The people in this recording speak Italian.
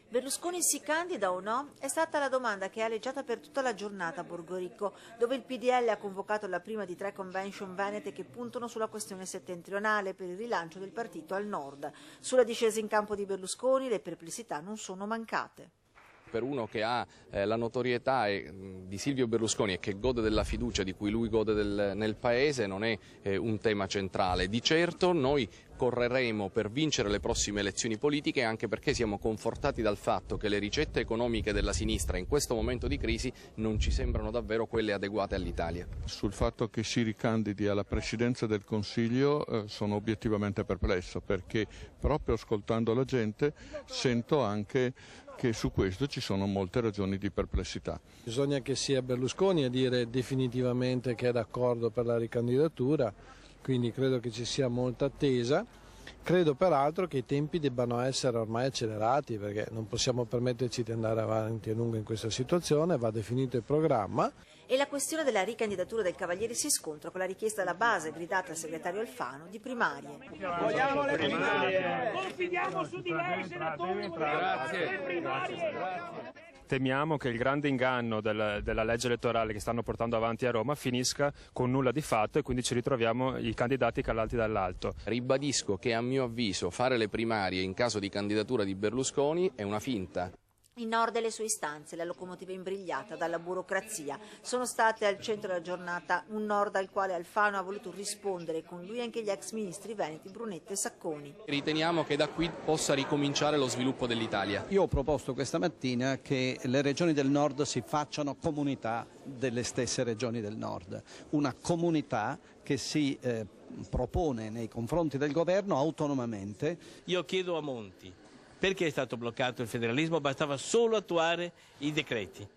Berlusconi si candida o no? È stata la domanda che ha aleggiata per tutta la giornata a Borgorico, dove il PDL ha convocato la prima di 3 convention venete che puntano sulla questione settentrionale per il rilancio del partito al nord. Sulla discesa in campo di Berlusconi le perplessità non sono mancate. Per uno che ha la notorietà di Silvio Berlusconi e che gode della fiducia di cui lui gode nel Paese non è un tema centrale. Di certo noi correremo per vincere le prossime elezioni politiche, anche perché siamo confortati dal fatto che le ricette economiche della sinistra in questo momento di crisi non ci sembrano davvero quelle adeguate all'Italia. Sul fatto che si ricandidi alla Presidenza del Consiglio sono obiettivamente perplesso, perché proprio ascoltando la gente sento anche che su questo ci sono molte ragioni di perplessità. Bisogna che sia Berlusconi a dire definitivamente che è d'accordo per la ricandidatura, quindi credo che ci sia molta attesa. Credo peraltro che i tempi debbano essere ormai accelerati, perché non possiamo permetterci di andare avanti a lungo in questa situazione, va definito il programma. E la questione della ricandidatura del Cavaliere si scontra con la richiesta della base, gridata al segretario Alfano, di primarie. Vogliamo le primarie! Confidiamo su di lei, senatore! Grazie. Temiamo che il grande inganno della legge elettorale che stanno portando avanti a Roma finisca con nulla di fatto e quindi ci ritroviamo i candidati calati dall'alto. Ribadisco che a mio avviso fare le primarie in caso di candidatura di Berlusconi è una finta. Il nord e le sue istanze, la locomotiva imbrigliata dalla burocrazia, sono state al centro della giornata, un nord al quale Alfano ha voluto rispondere, con lui anche gli ex ministri veneti Brunetta e Sacconi. Riteniamo che da qui possa ricominciare lo sviluppo dell'Italia. Io ho proposto questa mattina che le regioni del nord si facciano comunità delle stesse regioni del nord, una comunità che si propone nei confronti del governo autonomamente. Io chiedo a Monti, perché è stato bloccato il federalismo? Bastava solo attuare i decreti.